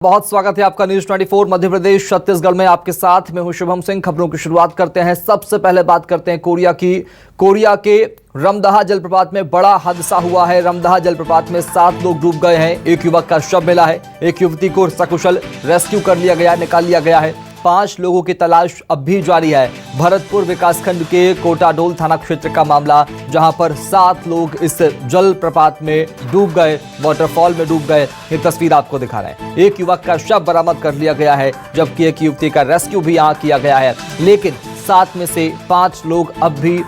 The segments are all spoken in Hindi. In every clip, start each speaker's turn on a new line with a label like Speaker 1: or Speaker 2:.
Speaker 1: बहुत स्वागत है आपका न्यूज 24 मध्य प्रदेश छत्तीसगढ़ में। आपके साथ मैं हूं शुभम सिंह। खबरों की शुरुआत करते हैं। सबसे पहले बात करते हैं कोरिया की। कोरिया के रमदाहा जलप्रपात में बड़ा हादसा हुआ है। रमदाहा जलप्रपात में 7 लोग डूब गए हैं। एक युवक का शव मिला है। एक युवती को सकुशल रेस्क्यू कर लिया गया, निकाल लिया गया है। 5 लोगों की तलाश अब भी जारी है। भरतपुर विकासखंड के कोटाडोल थाना क्षेत्र का मामला, जहां पर 7 लोग इस जलप्रपात में डूब गए, वाटरफॉल में डूब गए। ये तस्वीर आपको दिखा रहे हैं। एक युवक का शव बरामद कर लिया गया है, जबकि एक युवती का रेस्क्यू भी यहां किया गया है। लेकिन 7 में से 5 लोग अब भी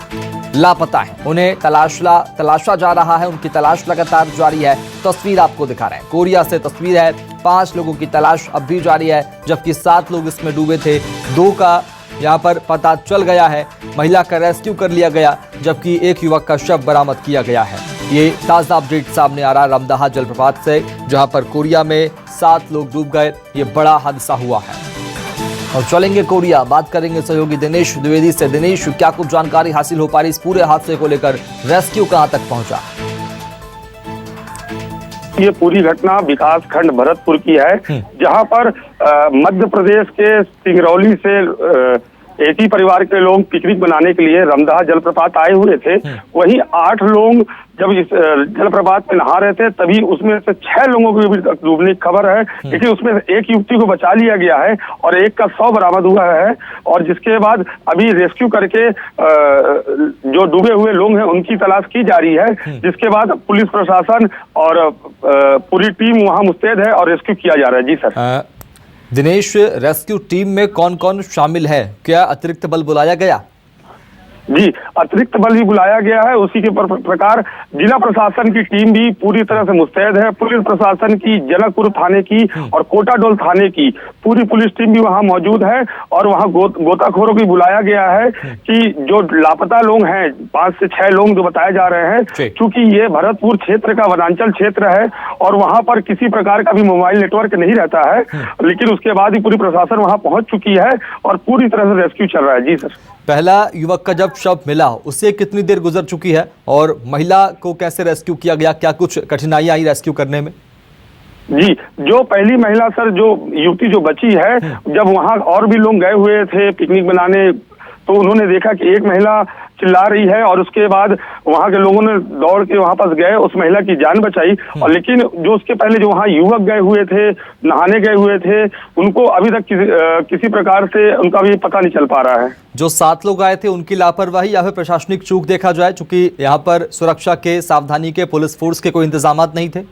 Speaker 1: लापता हैं। उन्हें तलाशा जा रहा है। उनकी तलाश लगातार जारी है। तस्वीर आपको दिखा रहे हैं। कोरिया से तस्वीर है। 5 लोगों की तलाश अब भी जारी है, जबकि 7 लोग इसमें डूबे थे। 2 का यहां पर पता चल गया है। महिला का रेस्क्यू कर लिया गया, जबकि एक युवक का शव बरामद किया गया है। ये ताजा अपडेट सामने आ रहा है रमदाहा जलप्रपात से, जहां पर कोरिया में 7 लोग डूब गए। ये बड़ा हादसा हुआ है। और चलेंगे कोरिया, बात करेंगे सहयोगी दिनेश द्विवेदी से। दिनेश, क्या कुछ जानकारी हासिल हो पा रही इस पूरे हादसे को लेकर? रेस्क्यू कहां तक पहुंचा?
Speaker 2: ये पूरी घटना विकास खंड भरतपुर की है, जहां पर मध्य प्रदेश के सिंगरौली से 80 परिवार के लोग पिकनिक मनाने के लिए रमदाहा जलप्रपात आए हुए थे। वहीं 8 लोग जब इस जलप्रपात में नहा रहे थे, तभी उसमें से 6 लोगों की भी डूबने की खबर है। लेकिन उसमें एक युवती को बचा लिया गया है और एक का शव बरामद हुआ है। और जिसके बाद अभी रेस्क्यू करके जो डूबे हुए लोग हैं उनकी तलाश की जा रही है। जिसके बाद पुलिस प्रशासन और पूरी टीम वहां मुस्तैद है और रेस्क्यू किया जा रहा है। जी सर।
Speaker 1: दिनेश, रेस्क्यू टीम में कौन कौन शामिल है? क्या अतिरिक्त बल बुलाया गया?
Speaker 2: जी, अतिरिक्त बल भी बुलाया गया है। उसी के प्रकार जिला प्रशासन की टीम भी पूरी तरह से मुस्तैद है। पुलिस प्रशासन की, जनकपुर थाने की और कोटाडोल थाने की पूरी पुलिस टीम भी वहां मौजूद है। और वहां गोताखोरों को बुलाया गया है कि जो लापता लोग हैं, 5 से 6 लोग जो बताए जा रहे हैं, क्योंकि ये भरतपुर क्षेत्र का वनांचल क्षेत्र है और वहां पर किसी प्रकार का भी मोबाइल नेटवर्क नहीं रहता है। लेकिन उसके बाद ही पूरी प्रशासन वहां पहुंच चुकी है और पूरी तरह से रेस्क्यू चल रहा है। जी सर।
Speaker 1: पहला युवक का जब शव मिला, उससे कितनी देर गुजर चुकी है और महिला को कैसे रेस्क्यू किया गया? क्या कुछ कठिनाइयां आई रेस्क्यू करने में?
Speaker 2: जी, जो पहली महिला सर, जो युवती जो बची है, जब वहां और भी लोग गए हुए थे पिकनिक मनाने, तो उन्होंने देखा कि एक महिला चिल्ला रही है और उसके बाद वहां के लोगों ने दौड़ के वहां पास गए, उस महिला की जान बचाई। और लेकिन जो उसके पहले जो वहां युवक गए हुए थे, नहाने गए हुए थे, उनको अभी तक किसी प्रकार से उनका भी पता नहीं चल पा रहा है।
Speaker 1: जो 7 लोग आए थे, उनकी लापरवाही या फिर प्रशासनिक चूक देखा जाए, चूंकि यहाँ पर सुरक्षा के, सावधानी के, पुलिस फोर्स के कोई इंतजाम नहीं थे?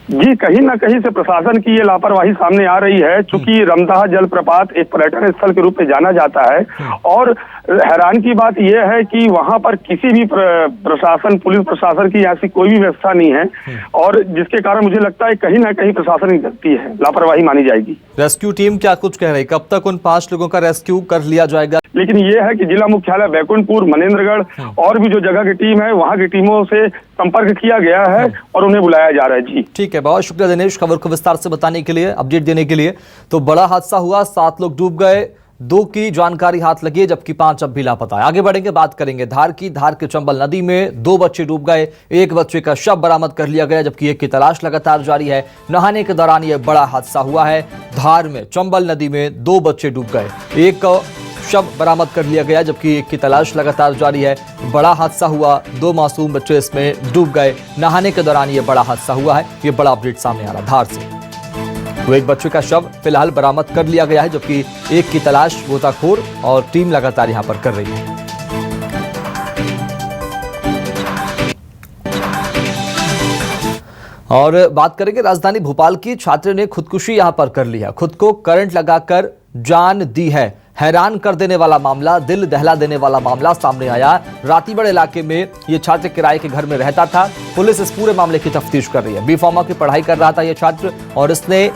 Speaker 2: जी, कहीं ना कहीं से प्रशासन की ये लापरवाही सामने आ रही है। चूंकि रमदाहा जलप्रपात एक पर्यटन स्थल के रूप में जाना जाता है और हैरान की बात यह है कि वहां पर किसी भी प्रशासन, पुलिस प्रशासन की ऐसी कोई भी व्यवस्था नहीं है। और जिसके कारण मुझे लगता है कहीं ना कहीं प्रशासन की गलती है, लापरवाही मानी जाएगी।
Speaker 1: रेस्क्यू टीम क्या कुछ कह रही? कब तक उन 5 लोगों का रेस्क्यू कर लिया जाएगा?
Speaker 2: लेकिन ये है कि जिला मुख्यालय बैकुंठपुर, मनेंद्रगढ़ और भी जो जगह की टीम है, वहां की टीमों से संपर्क किया गया है और उन्हें बुलाया जा रहा है। जी
Speaker 1: ठीक है, बहुत शुक्रिया दिनेश खबर को विस्तार से बताने के लिए, अपडेट देने के लिए। तो बड़ा हादसा हुआ, 7 लोग डूब गए, 2 की जानकारी हाथ लगी है, जबकि 5 अब भी लापता है। आगे बढ़ेंगे, बात करेंगे धार की। धार के चंबल नदी में 2 बच्चे डूब गए। एक बच्चे का शव बरामद कर लिया गया, जबकि एक की तलाश लगातार जारी है। नहाने के दौरान यह बड़ा हादसा हुआ है। धार में चंबल नदी में 2 बच्चे डूब गए। एक शव बरामद कर लिया गया, जबकि एक की तलाश लगातार जारी है। बड़ा हादसा हुआ, 2 मासूम बच्चे इसमें डूब गए। नहाने के दौरान यह बड़ा हादसा हुआ है। यह बड़ा अपडेट सामने आ रहा धार से। तो एक बच्चे का शव फिलहाल बरामद कर लिया गया है, जबकि एक की तलाश गोताखोर और टीम लगातार यहां पर कर रही है। और बात करेंगे राजधानी भोपाल की। छात्र ने खुदकुशी यहां पर कर ली है। खुद को करंट लगाकर जान दी है। हैरान कर देने वाला मामला, दिल दहला देने वाला मामला सामने आया। रातीबड़ इलाके में यह छात्र किराए के घर में रहता था। पुलिस इस पूरे मामले की तफ्तीश कर रही है। बी.फार्मा की पढ़ाई कर रहा था यह छात्र और इसने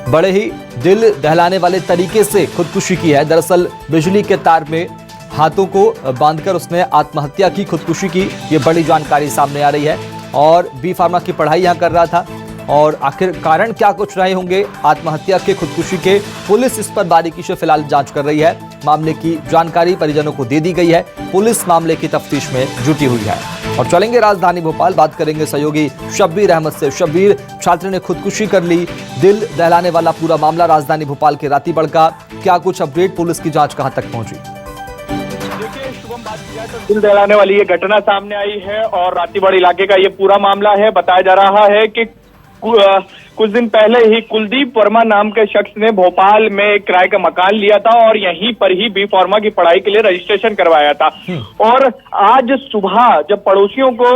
Speaker 1: बड़े ही दिल दहलाने वाले तरीके से खुदकुशी की है। दरअसल बिजली के तार में हाथों को बांधकर उसने आत्महत्या की, खुदकुशी की। यह बड़ी जानकारी सामने आ रही है। और बी.फार्मा की पढ़ाई यहां कर रहा था। और आखिर कारण क्या कुछ रहे होंगे आत्महत्या के, खुदकुशी के, पुलिस इस पर बारीकी से फिलहाल जांच कर रही है। मामले की जानकारी परिजनों को दे दी गई है। पुलिस मामले की तफ्तीश में जुटी हुई है। और चलेंगे राजधानी भोपाल, बात करेंगे सहयोगी शब्बीर अहमद से। शब्बीर, छात्र ने खुदकुशी कर ली, दिल दहलाने वाला पूरा मामला राजधानी भोपाल के रातीबड़ का, क्या कुछ अपडेट, पुलिस की जांच कहां तक पहुंची?
Speaker 3: दिल दहलाने वाली ये घटना सामने आई है और रातीबड़ इलाके का ये पूरा मामला है। बताया जा रहा है कि कुछ दिन पहले ही कुलदीप वर्मा नाम के शख्स ने भोपाल में एक किराए का मकान लिया था और यहीं पर ही बी फार्मा की पढ़ाई के लिए रजिस्ट्रेशन करवाया था। और आज सुबह जब पड़ोसियों को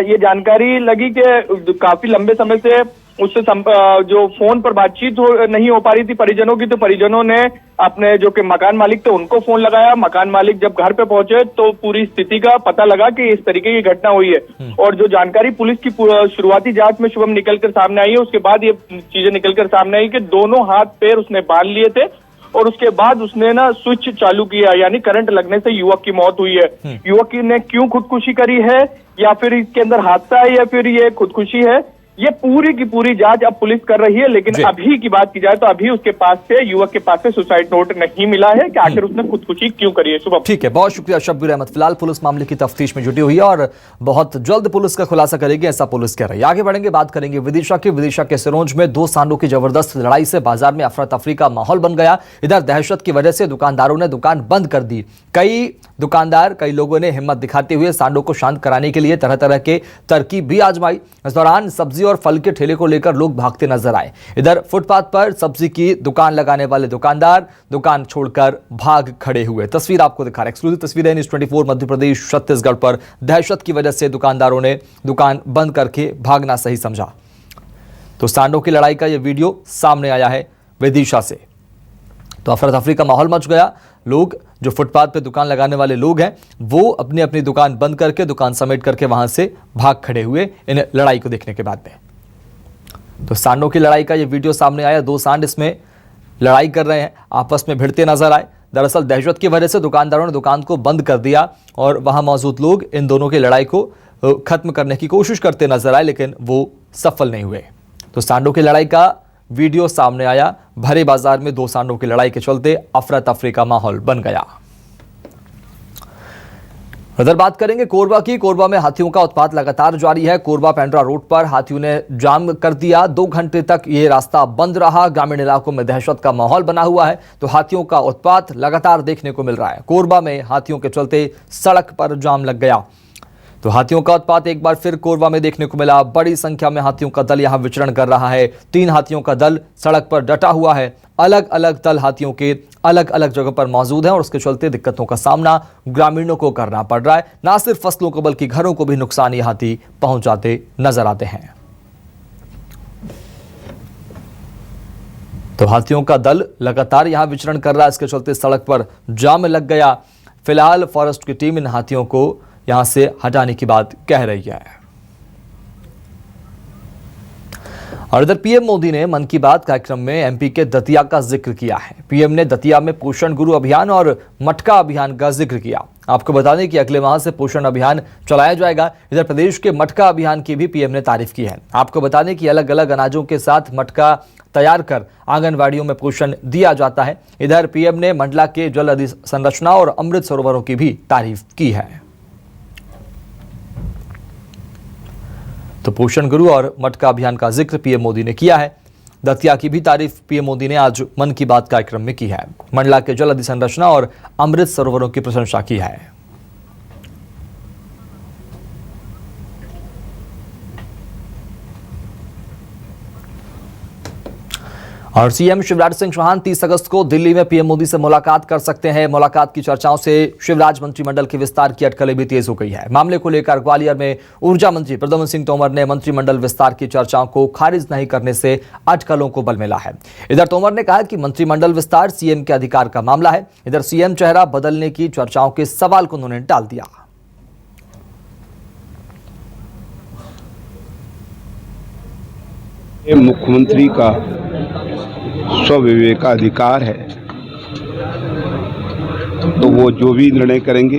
Speaker 3: ये जानकारी लगी कि काफी लंबे समय से उससे जो फोन पर बातचीत नहीं हो पा रही थी परिजनों की, तो परिजनों ने अपने जो कि मकान मालिक थे उनको फोन लगाया। मकान मालिक जब घर पे पहुंचे तो पूरी स्थिति का पता लगा कि इस तरीके की घटना हुई है। और जो जानकारी पुलिस की शुरुआती जांच में शुभम निकलकर सामने आई है, उसके बाद ये चीजें निकलकर सामने आई कि दोनों हाथ पैर उसने बांध लिए थे और उसके बाद उसने ना स्विच चालू किया, यानी करंट लगने से युवक की मौत हुई है। युवक ने क्यों खुदकुशी करी है, या फिर इसके अंदर हादसा है, या फिर ये खुदकुशी है, ये पूरी की पूरी जांच अब पुलिस कर रही है। लेकिन अभी की बात की जाए तो अभी उसके पास से, युवक के पास से सुसाइड नोट नहीं मिला है कि आखिर उसने खुदकुशी क्यों करी है। शुभम, ठीक
Speaker 1: है, बहुत शुक्रिया शब्बीर अहमद। फिलहाल पुलिस मामले की तफ्तीश में जुटी हुई है और बहुत जल्द पुलिस का खुलासा करेगी, ऐसा पुलिस कह रही है। आगे बढ़ेंगे, बात करेंगे विदिशा की। विदिशा के सिरोंज में दो सांडों की जबरदस्त लड़ाई से बाजार में अफरा तफरी का माहौल बन गया। इधर दहशत की वजह से दुकानदारों ने दुकान बंद कर दी। कई लोगों ने हिम्मत दिखाते हुए सांडों को शांत कराने के लिए तरह तरह के तरकीब भी आजमाई। इस दौरान सब्जी और फल के ठेले को लेकर लोग भागते नजर आए। इधर फुटपाथ पर सब्जी की दुकान लगाने वाले दुकानदार दुकान छोड़कर भाग खड़े हुए। तस्वीर आपको दिखा रहे, एक्सक्लूसिव तस्वीरें न्यूज़ 24 मध्य प्रदेश छत्तीसगढ़ पर। दहशत की वजह से दुकानदारों ने दुकान बंद करके भागना सही समझा। तो सांडों की लड़ाई का यह वीडियो सामने आया है विदिशा से। तो अफरा तफरी का माहौल मच गया। लोग जो फुटपाथ पे दुकान लगाने वाले लोग हैं वो अपनी अपनी दुकान बंद करके, दुकान समेट करके वहां से भाग खड़े हुए इन लड़ाई को देखने के बाद में। तो सांडों की लड़ाई का ये वीडियो सामने आया। दो सांड इसमें लड़ाई कर रहे हैं, आपस में भिड़ते नजर आए। दरअसल दहशत की वजह से दुकानदारों ने दुकान को बंद कर दिया और वहां मौजूद लोग इन दोनों की लड़ाई को खत्म करने की कोशिश करते नजर आए, लेकिन वो सफल नहीं हुए। तो सांडों की लड़ाई का वीडियो सामने आया। भरे बाजार में दो सांडों की लड़ाई के चलते अफरा तफरी का माहौल बन गया। उधर बात करेंगे कोरबा की। कोरबा में हाथियों का उत्पात लगातार जारी है। कोरबा पेंड्रा रोड पर हाथियों ने जाम कर दिया। 2 घंटे तक ये रास्ता बंद रहा। ग्रामीण इलाकों में दहशत का माहौल बना हुआ है। तो हाथियों का उत्पात लगातार देखने को मिल रहा है। कोरबा में हाथियों के चलते सड़क पर जाम लग गया। तो हाथियों का उत्पात एक बार फिर कोरबा में देखने को मिला। बड़ी संख्या में हाथियों का दल यहां विचरण कर रहा है। 3 हाथियों का दल सड़क पर डटा हुआ है। अलग अलग दल हाथियों के अलग अलग जगह पर मौजूद हैं और उसके चलते दिक्कतों का सामना ग्रामीणों को करना पड़ रहा है। ना सिर्फ फसलों को बल्कि घरों को भी नुकसान ये हाथी पहुंचाते नजर आते हैं। तो हाथियों का दल लगातार यहां विचरण कर रहा है, इसके चलते सड़क पर जाम लग गया। फिलहाल फॉरेस्ट की टीम इन हाथियों को यहां से हटाने की बात कह रही है। और इधर पीएम मोदी ने मन की बात कार्यक्रम में एमपी के दतिया का जिक्र किया है। पीएम ने दतिया में पोषण गुरु अभियान और मटका अभियान का जिक्र किया। आपको बता दें कि अगले माह से पोषण अभियान चलाया जाएगा। इधर प्रदेश के मटका अभियान की भी पीएम ने तारीफ की है। आपको बता दें कि अलग अलग अनाजों के साथ मटका तैयार कर आंगनवाड़ियों में पोषण दिया जाता है। इधर पीएम ने मंडला के जल संरचना और अमृत सरोवरों की भी तारीफ की है। तो पोषण गुरु और मटका अभियान का जिक्र पीएम मोदी ने किया है। दतिया की भी तारीफ पीएम मोदी ने आज मन की बात कार्यक्रम में की है। मंडला के जल संरचना और अमृत सरोवरों की प्रशंसा की है। और सीएम शिवराज सिंह चौहान 30 अगस्त को दिल्ली में पीएम मोदी से मुलाकात कर सकते हैं। मुलाकात की चर्चाओं से शिवराज मंत्रिमंडल के विस्तार की अटकलें भी तेज हो गई है। मामले को लेकर ग्वालियर में ऊर्जा मंत्री प्रद्युम्न सिंह तोमर ने मंत्रिमंडल विस्तार की चर्चाओं को खारिज नहीं करने से अटकलों को बल मिला है। इधर तोमर ने कहा कि मंत्रिमंडल विस्तार सीएम के अधिकार का मामला है। इधर सीएम चेहरा बदलने की चर्चाओं के सवाल को उन्होंने टाल दिया।
Speaker 4: मुख्यमंत्री का स्वविवेकाधिकार है, तो वो जो भी निर्णय करेंगे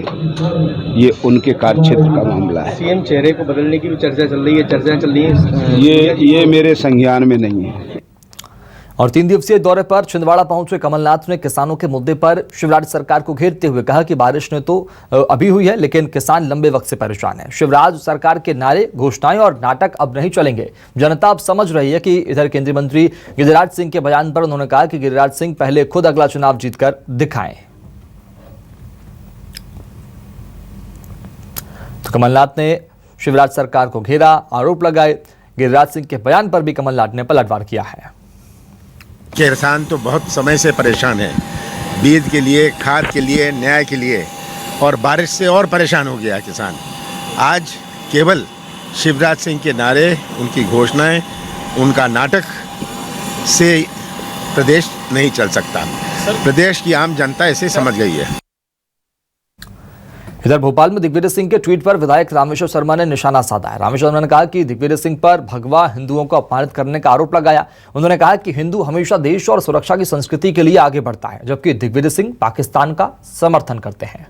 Speaker 4: ये उनके कार्यक्षेत्र का मामला है।
Speaker 3: सीएम चेहरे को बदलने की भी चर्चा चल रही है,
Speaker 4: ये मेरे संज्ञान में नहीं है।
Speaker 1: और 3 दिवसीय दौरे पर छिंदवाड़ा पहुंचे कमलनाथ ने किसानों के मुद्दे पर शिवराज सरकार को घेरते हुए कहा कि बारिश ने तो अभी हुई है, लेकिन किसान लंबे वक्त से परेशान है। शिवराज सरकार के नारे, घोषणाएं और नाटक अब नहीं चलेंगे। जनता अब समझ रही है कि इधर केंद्रीय मंत्री गिरिराज सिंह के बयान पर उन्होंने कहा कि गिरिराज सिंह पहले खुद अगला चुनाव जीतकर दिखाएं। तो कमलनाथ ने शिवराज सरकार को घेरा, आरोप लगाए। गिरिराज सिंह के बयान पर भी कमलनाथ ने पलटवार किया है।
Speaker 5: किसान तो बहुत समय से परेशान है, बीज के लिए, खाद के लिए, न्याय के लिए, और बारिश से और परेशान हो गया किसान। आज केवल शिवराज सिंह के नारे, उनकी घोषणाएं, उनका नाटक से प्रदेश नहीं चल सकता। प्रदेश की आम जनता इसे समझ गई है।
Speaker 1: इधर भोपाल में दिग्विजय सिंह के ट्वीट पर विधायक रामेश्वर शर्मा ने निशाना साधा है। रामेश्वर शर्मा ने कहा कि दिग्विजय सिंह पर भगवा हिंदुओं को अपमानित करने का आरोप लगाया। उन्होंने कहा कि हिंदू हमेशा देश और सुरक्षा की संस्कृति के लिए आगे बढ़ता है, जबकि दिग्विजय सिंह पाकिस्तान का समर्थन करते हैं।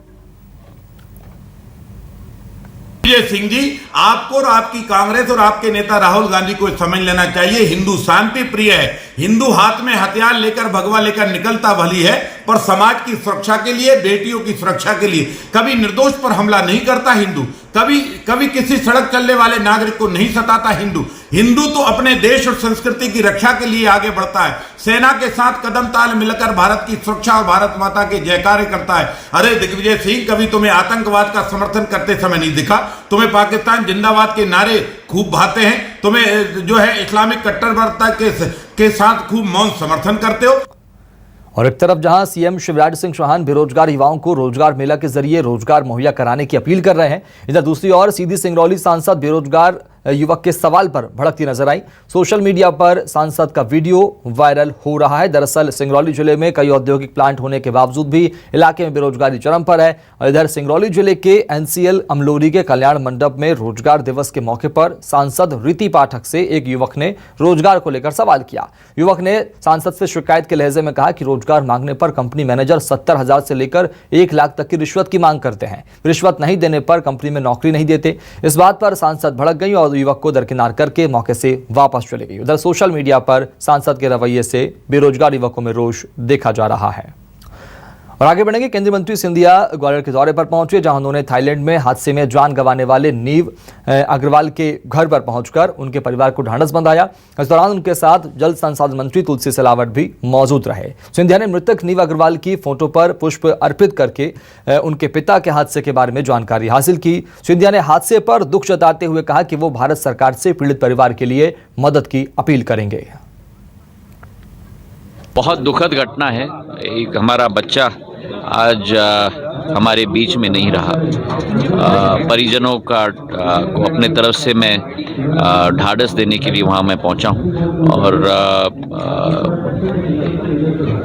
Speaker 6: दिग्विजय सिंह जी, आपको और आपकी कांग्रेस और आपके नेता राहुल गांधी को समझ लेना चाहिए, हिंदू शांति प्रिय है। हिंदू हाथ में हथियार लेकर, भगवा लेकर निकलता भली है, पर समाज की सुरक्षा के लिए, बेटियों की सुरक्षा के लिए कभी निर्दोष पर हमला नहीं करता हिंदू। कभी किसी सड़क चलने वाले नागरिक को नहीं सताता हिंदू। हिंदू तो अपने देश और संस्कृति की रक्षा के लिए आगे बढ़ता है, सेना के साथ कदम ताल मिलकर भारत की सुरक्षा और भारत माता के जयकारे करता है। अरे दिग्विजय सिंह, कभी तुम्हें आतंकवाद का समर्थन करते समय नहीं दिखा? तुम्हें पाकिस्तान जिंदाबाद के नारे खूब भाते हैं, तुम्हें जो है इस्लामिक कट्टरवादिता के साथ खूब मौन समर्थन करते हो।
Speaker 1: और एक तरफ जहां सीएम शिवराज सिंह चौहान बेरोजगार युवाओं को रोजगार मेला के जरिए रोजगार मुहैया कराने की अपील कर रहे हैं, इधर दूसरी ओर सीधी सिंगरौली सांसद बेरोजगार युवक के सवाल पर भड़कती नजर आई। सोशल मीडिया पर सांसद का वीडियो वायरल हो रहा है। दरअसल सिंगरौली जिले में कई औद्योगिक प्लांट होने के बावजूद भी इलाके में बेरोजगारी चरम पर है। और इधर सिंगरौली जिले के एनसीएल अमलोरी के कल्याण मंडप में रोजगार दिवस के मौके पर सांसद रीति पाठक से एक युवक ने रोजगार को लेकर सवाल किया। युवक ने सांसद से शिकायत के लहजे में कहा कि रोजगार मांगने पर कंपनी मैनेजर 70,000 से लेकर 1 लाख तक की रिश्वत की मांग करते हैं। रिश्वत नहीं देने पर कंपनी में नौकरी नहीं देते। इस बात पर सांसद भड़क गई और युवक को दरकिनार करके मौके से वापस चले गई। उधर सोशल मीडिया पर सांसद के रवैये से बेरोजगार युवकों में रोष देखा जा रहा है। और आगे बढ़ेंगे, केंद्रीय मंत्री सिंधिया ग्वालियर के दौरे पर पहुंचे, जहां उन्होंने थाईलैंड में हादसे में जान गंवाने वाले नीव अग्रवाल के घर पर पहुंचकर उनके परिवार को ढांढस बंधाया। इस दौरान उनके साथ जल संसाधन मंत्री तुलसी सिलावट भी मौजूद रहे। सिंधिया ने मृतक नीव अग्रवाल की फोटो पर पुष्प अर्पित करके उनके पिता के हादसे के बारे में जानकारी हासिल की। सिंधिया ने हादसे पर दुख जताते हुए कहा कि वो भारत सरकार से पीड़ित परिवार के लिए मदद की अपील करेंगे।
Speaker 7: बहुत दुखद घटना है। एक हमारा बच्चा आज हमारे बीच में नहीं रहा। परिजनों का को अपने तरफ से मैं ढाढ़स देने के लिए वहाँ मैं पहुँचा हूँ। और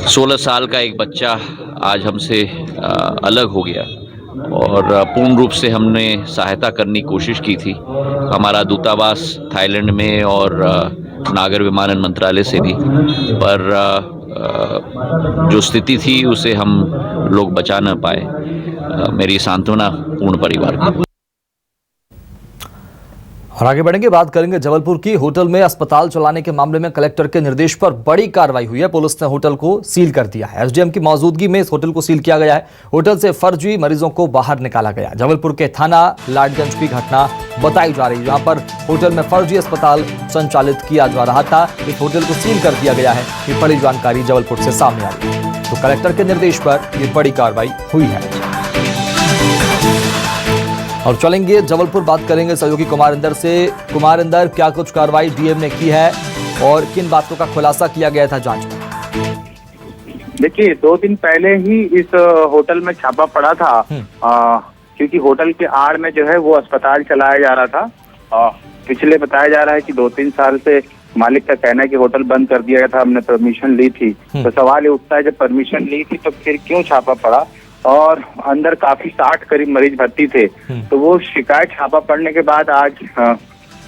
Speaker 7: 16 साल का एक बच्चा आज हमसे अलग हो गया और पूर्ण रूप से हमने सहायता करने की कोशिश की थी। हमारा दूतावास थाईलैंड में और नागर विमानन मंत्रालय से भी, पर जो स्थिति थी उसे हम लोग बचा न पाए। मेरी सांत्वना पूर्ण परिवार की।
Speaker 1: और आगे बढ़ेंगे, बात करेंगे जबलपुर की। होटल में अस्पताल चलाने के मामले में कलेक्टर के निर्देश पर बड़ी कार्रवाई हुई है। पुलिस ने होटल को सील कर दिया है। एसडीएम की मौजूदगी में इस होटल को सील किया गया है। होटल से फर्जी मरीजों को बाहर निकाला गया। जबलपुर के थाना लाडगंज की घटना बताई जा रही है, जहां पर होटल में फर्जी अस्पताल संचालित किया जा रहा था। इस होटल को सील कर दिया गया है। ये बड़ी जानकारी जबलपुर से सामने आई है। तो कलेक्टर के निर्देश पर यह बड़ी कार्रवाई हुई है। और चलेंगे जबलपुर, बात करेंगे सहयोगी कुमार इंदर से। कुमार इंदर, क्या कुछ कार्रवाई डीएम ने की है और किन बातों का खुलासा किया गया था जांच में?
Speaker 8: देखिए, 2 दिन पहले ही इस होटल में छापा पड़ा था, क्योंकि होटल के आड़ में जो है वो अस्पताल चलाया जा रहा था। पिछले बताया जा रहा है कि 2-3 साल से मालिक का कहना है कि होटल बंद कर दिया गया था, हमने परमिशन ली थी। तो सवाल ये उठता है, जब परमिशन ली थी तो फिर क्यों छापा पड़ा? और अंदर काफी 60 करीब मरीज भर्ती थे। तो वो शिकायत छापा पड़ने के बाद आज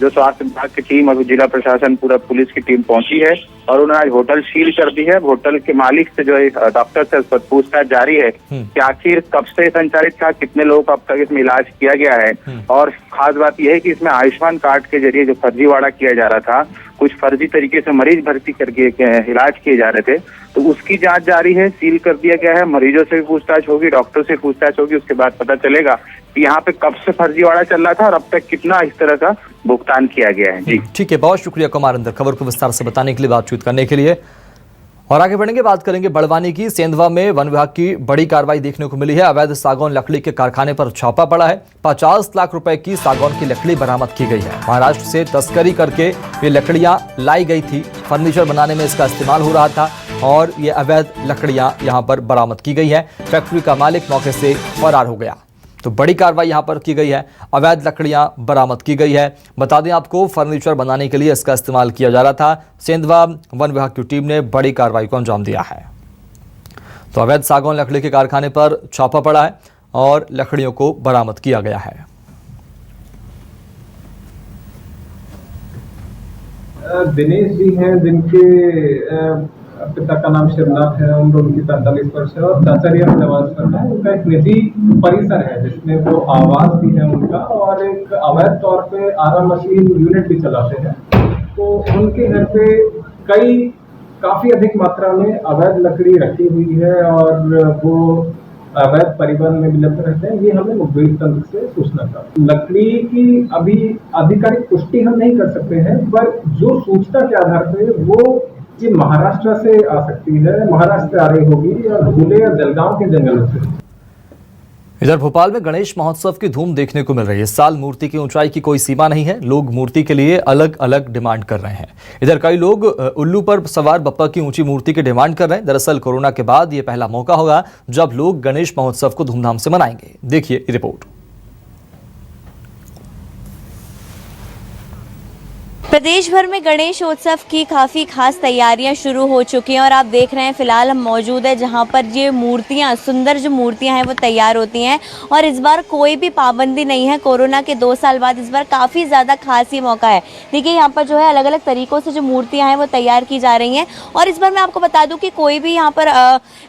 Speaker 8: जो स्वास्थ्य विभाग की टीम और जिला प्रशासन, पूरा पुलिस की टीम पहुंची है और उन्होंने आज होटल सील कर दी है। होटल के मालिक से जो है डॉक्टर से पूछताछ जारी है कि आखिर कब से संचालित था, कितने लोगों को अब तक इसमें इलाज किया गया है। और खास बात यह है कि इसमें आयुष्मान कार्ड के जरिए जो फर्जीवाड़ा किया जा रहा था, कुछ फर्जी तरीके से मरीज भर्ती करके इलाज किए जा रहे थे, तो उसकी जांच जारी है। सील कर दिया गया है। मरीजों से भी पूछताछ होगी, डॉक्टर से पूछताछ होगी, उसके बाद पता चलेगा कि यहाँ पे कब से फर्जीवाड़ा चल रहा था और अब तक कितना इस तरह का भुगतान किया गया है। जी
Speaker 1: ठीक है, बहुत शुक्रिया कुमार अंदर खबर को विस्तार से बताने के लिए, बातचीत करने के लिए। और आगे बढ़ेंगे, बात करेंगे बड़वानी की। सेंधवा में वन विभाग की बड़ी कार्रवाई देखने को मिली है। अवैध सागौन लकड़ी के कारखाने पर छापा पड़ा है। 50 लाख रुपए की सागौन की लकड़ी बरामद की गई है। महाराष्ट्र से तस्करी करके ये लकड़ियां लाई गई थी। फर्नीचर बनाने में इसका इस्तेमाल हो रहा था और ये अवैध लकड़ियां यहां पर बरामद की गई है। फैक्ट्री का मालिक मौके से फरार हो गया। तो बड़ी कार्रवाई यहां पर की गई है। अवैध लकड़ियां बरामद की गई है। बता दें आपको, फर्नीचर बनाने के लिए इसका इस्तेमाल किया जा रहा था। सेंधवा वन विभाग की टीम ने बड़ी कार्रवाई को अंजाम दिया है। तो अवैध सागौन लकड़ी के कारखाने पर छापा पड़ा है और लकड़ियों को बरामद किया गया है।
Speaker 9: दिनेश जी हैं, जिनके पिता का नाम शिवनाथ है, उम्र उनकी 45 वर्ष है और दाचरिया में निवास करना है। उनका एक निजी परिसर है जिसमें वो आवास भी है उनका, और एक अवैध तौर पे आरा मशीन यूनिट भी चलाते हैं। तो उनके घर पे काफी अधिक मात्रा में अवैध लकड़ी रखी हुई है और वो अवैध परिवहन में भी लिप्त रहते हैं। ये हमें मुखबिर तंत्र से सूचना था। लकड़ी की अभी आधिकारिक पुष्टि हम नहीं कर सकते हैं, पर जो सूचना के आधार पे वो ये महाराष्ट्र से आ सकती है, महाराष्ट्र से आ रही होगी और धुले या जलगांव के जंगलों से।
Speaker 1: इधर भोपाल में गणेश महोत्सव की धूम देखने को मिल रही है। इस साल मूर्ति की ऊंचाई की कोई सीमा नहीं है। लोग मूर्ति के लिए अलग अलग डिमांड कर रहे हैं। इधर कई लोग उल्लू पर सवार बप्पा की ऊंची मूर्ति की डिमांड कर रहे हैं। दरअसल कोरोना के बाद ये पहला मौका होगा जब लोग गणेश महोत्सव को धूमधाम से मनाएंगे। देखिए रिपोर्ट।
Speaker 10: प्रदेश भर में गणेश उत्सव की काफ़ी खास तैयारियां शुरू हो चुकी हैं और आप देख रहे हैं फिलहाल हम मौजूद है जहां पर ये मूर्तियां, सुंदर जो मूर्तियां हैं वो तैयार होती हैं। और इस बार कोई भी पाबंदी नहीं है। कोरोना के 2 साल बाद इस बार काफ़ी ज़्यादा खास ये मौका है। देखिए यहाँ पर जो है अलग अलग तरीक़ों से जो मूर्तियाँ हैं वो तैयार की जा रही हैं। और इस बार मैं आपको बता दूँ कि कोई भी यहाँ पर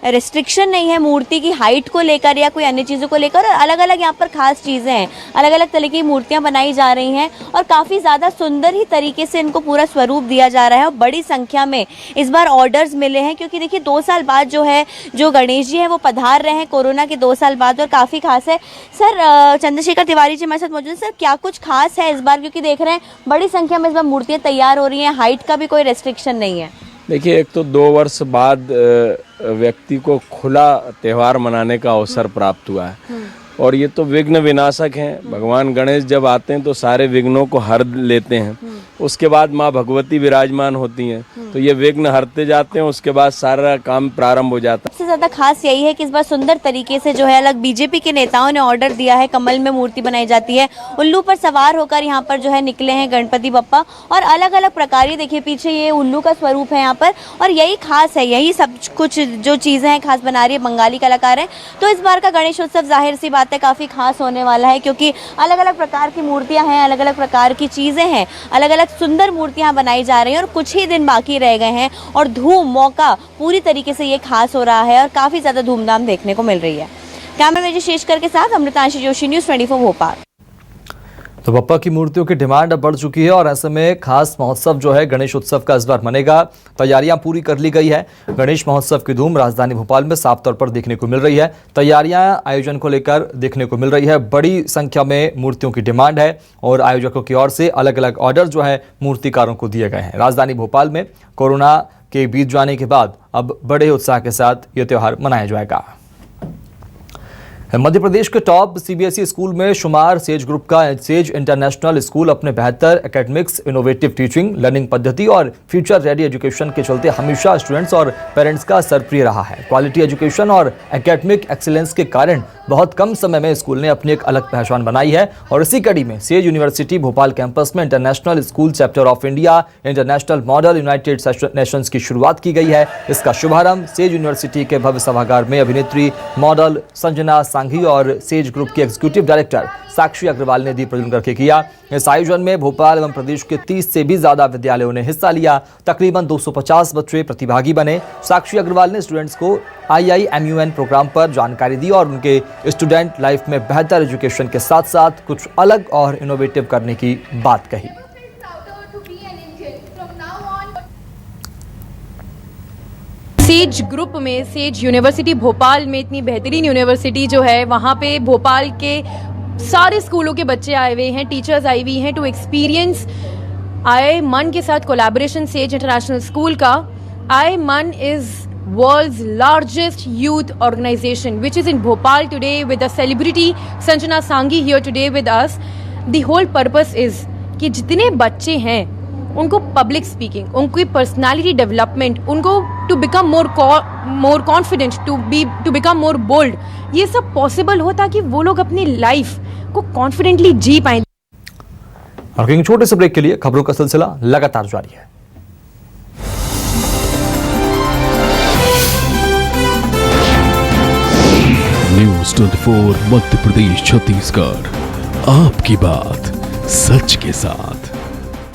Speaker 10: रिस्ट्रिक्शन नहीं है मूर्ति की हाइट को लेकर या कोई अन्य चीज़ों को लेकर। और अलग अलग यहाँ पर खास चीज़ें हैं, अलग अलग तरह की मूर्तियाँ बनाई जा रही हैं और काफ़ी ज़्यादा सुंदर ही तरीके से इनको पूरा स्वरूप दिया जा रहा है। और बड़ी संख्या में इस बार ऑर्डर्स मिले हैं क्योंकि देखिए 2 साल बाद जो है जो गणेश जी हैं वो पधार रहे हैं कोरोना के 2 साल बाद और काफ़ी खास है। सर चंद्रशेखर तिवारी जी हमारे साथ मौजूद हैं। सर क्या कुछ खास है इस बार, क्योंकि देख रहे हैं बड़ी संख्या में इस बार मूर्तियाँ तैयार हो रही हैं, हाइट का भी कोई रेस्ट्रिक्शन नहीं है।
Speaker 11: देखिए, एक तो 2 वर्ष बाद व्यक्ति को खुला त्यौहार मनाने का अवसर प्राप्त हुआ है और ये तो विघ्न विनाशक हैं। भगवान गणेश जब आते हैं तो सारे विघ्नों को हर लेते हैं। उसके बाद माँ भगवती विराजमान होती हैं तो ये विघ्न हरते जाते हैं, उसके बाद सारा काम प्रारंभ हो जाता है।
Speaker 10: सबसे ज्यादा खास यही है कि इस बार सुंदर तरीके से जो है अलग बीजेपी के नेताओं ने ऑर्डर दिया है, कमल में मूर्ति बनाई जाती है। उल्लू पर सवार होकर यहाँ पर जो है निकले हैं गणपति बप्पा और अलग अलग प्रकार ये देखिए पीछे ये उल्लू का स्वरूप है यहाँ पर। और यही खास है, यही सब कुछ जो चीजें हैं खास बना रही है बंगाली कलाकार है। तो इस बार का गणेश उत्सव जाहिर सी बात है काफी खास होने वाला है क्योंकि अलग अलग प्रकार की मूर्तियां हैं, अलग अलग प्रकार की चीजें हैं, अलग अलग सुंदर मूर्तियां बनाई जा रही हैं और कुछ ही दिन बाकी रह गए हैं और धूम मौका पूरी तरीके से ये खास हो रहा है और काफी ज्यादा धूमधाम देखने को मिल रही है। कैमरामैन शेषकर के साथ अमृतांशी जोशी, न्यूज़ 24 भोपाल।
Speaker 1: तो बप्पा की मूर्तियों की डिमांड अब बढ़ चुकी है और ऐसे में खास महोत्सव जो है गणेश उत्सव का इस बार मनेगा। तैयारियां पूरी कर ली गई है। गणेश महोत्सव की धूम राजधानी भोपाल में साफ तौर पर देखने को मिल रही है। तैयारियां आयोजन को लेकर देखने को मिल रही है। बड़ी संख्या में मूर्तियों की डिमांड है और आयोजकों की ओर से अलग अलग ऑर्डर जो है मूर्तिकारों को दिए गए हैं। राजधानी भोपाल में कोरोना के बीत जाने के बाद अब बड़े उत्साह के साथ ये त्यौहार मनाया जाएगा। मध्य प्रदेश के टॉप सीबीएसई स्कूल में शुमार सेज ग्रुप का सेज इंटरनेशनल स्कूल अपने बेहतर एकेडमिक्स, इनोवेटिव टीचिंग, लर्निंग पद्धति और फ्यूचर रेडी एजुकेशन के चलते हमेशा स्टूडेंट्स और पेरेंट्स का सरप्रिय रहा है। क्वालिटी एजुकेशन और एकेडमिक एक्सीलेंस के कारण बहुत कम समय में स्कूल ने अपनी एक अलग पहचान बनाई है और इसी कड़ी में सेज यूनिवर्सिटी भोपाल कैंपस में international school chapter of India international model United Nations की शुरुआत की गई है। इसका शुभारंभ सेज यूनिवर्सिटी के भव्य सभागार में अभिनेत्री मॉडल संजना सांघी और सेज ग्रुप के एग्जीक्यूटिव डायरेक्टर साक्षी अग्रवाल ने दीप प्रज्वलन करके किया। इस आयोजन में भोपाल एवं प्रदेश के 30 से भी ज्यादा विद्यालयों ने हिस्सा लिया। तकरीबन 250 बच्चे प्रतिभागी बने। साक्षी अग्रवाल ने स्टूडेंट्स को IIMUN प्रोग्राम पर जानकारी दी और उनके स्टूडेंट लाइफ में बेहतर एजुकेशन के साथ साथ कुछ अलग और इनोवेटिव करने की बात कही।
Speaker 12: सेज ग्रुप में, सेज यूनिवर्सिटी भोपाल में, इतनी बेहतरीन यूनिवर्सिटी जो है, वहाँ पे भोपाल के सारे स्कूलों के बच्चे आए हुए हैं, टीचर्स आई हुई हैं टू एक्सपीरियंस IIMUN के साथ कोलैबोरेशन सेज इंटरनेशनल स्कूल का। IIMUN is world's largest youth organization which is in Bhopal today with the celebrity Sanjana Sanghi here today with us. The whole purpose is कि जितने बच्चे हैं उनको पब्लिक स्पीकिंग, उनकी पर्सनालिटी डेवलपमेंट, उनको to become more confident, to become more bold, ये सब पॉसिबल हो ताकि वो लोग अपनी लाइफ को कॉन्फिडेंटली जी पाएं।
Speaker 1: और एक छोटे से ब्रेक के लिए खबरों का सिलसिला लगातार जारी है।
Speaker 13: न्यूज़ 24 मध्य प्रदेश छत्तीसगढ़, आपकी बात सच के साथ।